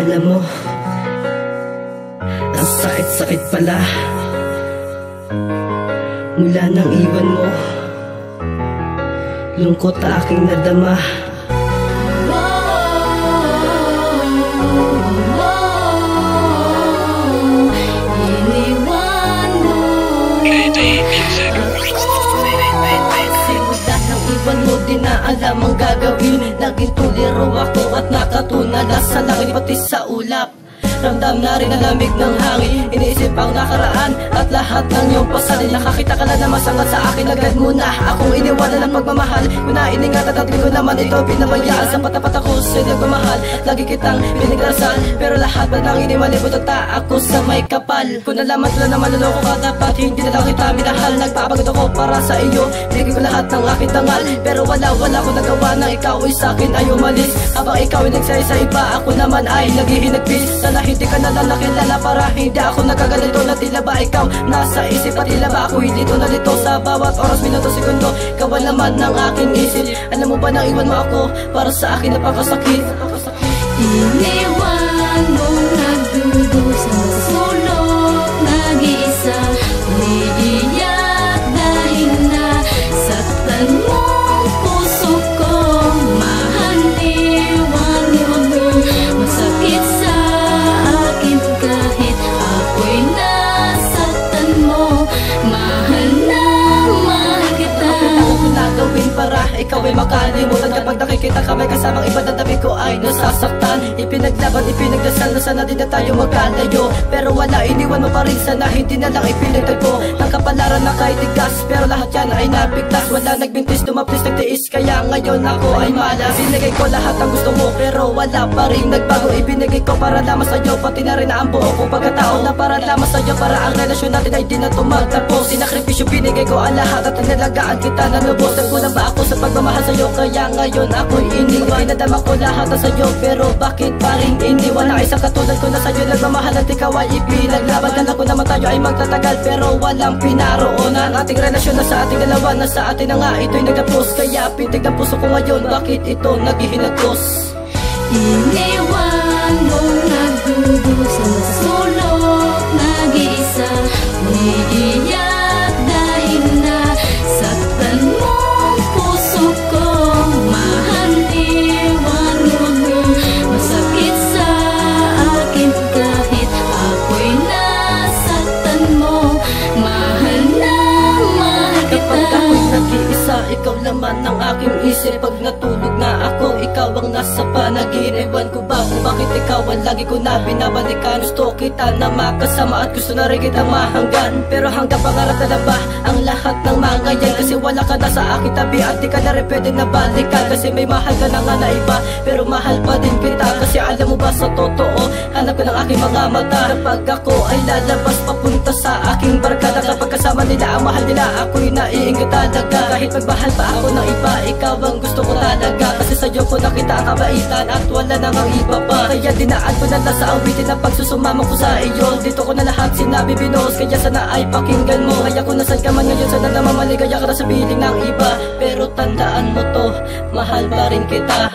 Alam mo, ang sakit-sakit pala mula nang iwan mo. Lungkot aking nadama. Iniwan mo. Simula nang iwan mo, di na alam ang gagawin. Naging tuliro ako at nakatunala sa langit pati sa ulap. Ramdam na rin ang lamig ng hangin. Iniisip ang nakaraan at lahat ng iyong pasalin. Nakakita ka na na masangat sa akin. Agad muna akong iniwanan ng pagmamahal. Kung nainingat at ko naman ito pinabayaan. Sa patapat ako sa'yo nagmamahal. Lagi kitang pinigrasal, pero lahat ba nang inimalibot at ako sa may kapal. Kung nalaman ko na maluloko ka, dapat hindi na lang kita minahal. Nagpapagod ako para sa iyo, bigay ko lahat ng aking tangal. Pero wala ko nagawa na ikaw ay sa'kin ay umalis. Habang ikaw ay nagsaya sa iba, ako naman ay naghihinagpis. Sana hindi ka na lang nakilala para hindi ako nagkaganito. Na tila ba ikaw nasa isip at tila ba ako dito na dito. Sa bawat oras, minuto, segundo, kawan naman ng aking isip. Alam mo ba na iwan mo ako para sa akin napakasakit. Iniwan mo nagdudusa sa sulok, nag-iisa, umiiyak dahil nasaktan mong puso ko. Mahal, iwan mo, masakit sa akin kahit ako'y nasaktan mo. Mahal na mahal kita. Ang nagawin para ikaw ay makalimutan. Kapag nakikita ka may kasamang iba na tabi ko ay nasasaktan. Ipinaglaban, ipinagdasal na sana din na tayo magkalayo. Pero wala, iniwan mo pa rin, sana hindi na lang ipinagtagpo. Ang kapalaran na kahit tigas, pero lahat yan ay nabigtas. Wala nagbintis, tumaplis, nagtiis, kaya ngayon ako ay malas. Binigay ko lahat ang gusto mo, pero wala pa rin nagbago. Ibinigay ko para lamang sa'yo, pati na rin na ang buo kong pagkatao. Na para lamang sa'yo, para ang relasyon natin ay di na tumagtapos. Sinakripisyo, binigay ko ang lahat at nalagaan kita na lubos. Nagkulang ba ako sa pagmamahal sa'yo, kaya ngayon ako'y iniwan. Nadama ko lahat na sa'yo, pero bakit pa rin iniwan? Ang isang katulad ko na sa'yo nagmamahal at ikaw ay ipinaglaban. Kala ko naman tayo ay magtatagal, pero walang pinaroon. Ang ating relasyon na sa ating dalawa, na sa atin na nga ito'y nagtapos. Kaya pintig ng puso ko ngayon, bakit ito naghihinagos? Iniwan mo nagdudusa sa sulok, nag-iisa, umiiyak dahil nasaktan mong puso ko. Mahal, iwan mo, masakit sa akin kahit ako'y nasaktan mo. Mahal na mahal kita. Kapag ako'y nag-iisa, ikaw naman ang aking isip. Pag natulog na ako, ikaw ang nasa panaginip. Ewan ko ba kung bakit ikaw ang lagi ko na binabalikan. Gusto kita na makasama at gusto na rin kita mahanggan. Pero hanggang pangarap na ba ang lahat ng mga yan? Kasi wala ka na sa aking tabi at di ka na rin pwede na balikan. Kasi may mahal ka na nga na iba, pero mahal pa din kita. Kasi alam mo ba sa totoo, hanap ko ng aking mga mata. Kapag ako ay lalabas papunta sa aking barkada, kapag kasama nila ang mahal nila, ako'y naiingat talaga. Kahit magmahal pa ako ng iba, ikaw ang gusto ko talaga. Kasi sa'yo ko nakita ang kabaitan at wala namang iba pa. Kaya dinaan ko na lang sa awitin na pagsusumama ko sa iyo. Dito ko na lahat sinabi binos, kaya sana ay pakinggan mo. Kaya kung nasan ka man ngayon, sana naman maligaya ka na sa piling ng iba. Pero tandaan mo to, mahal pa rin kita.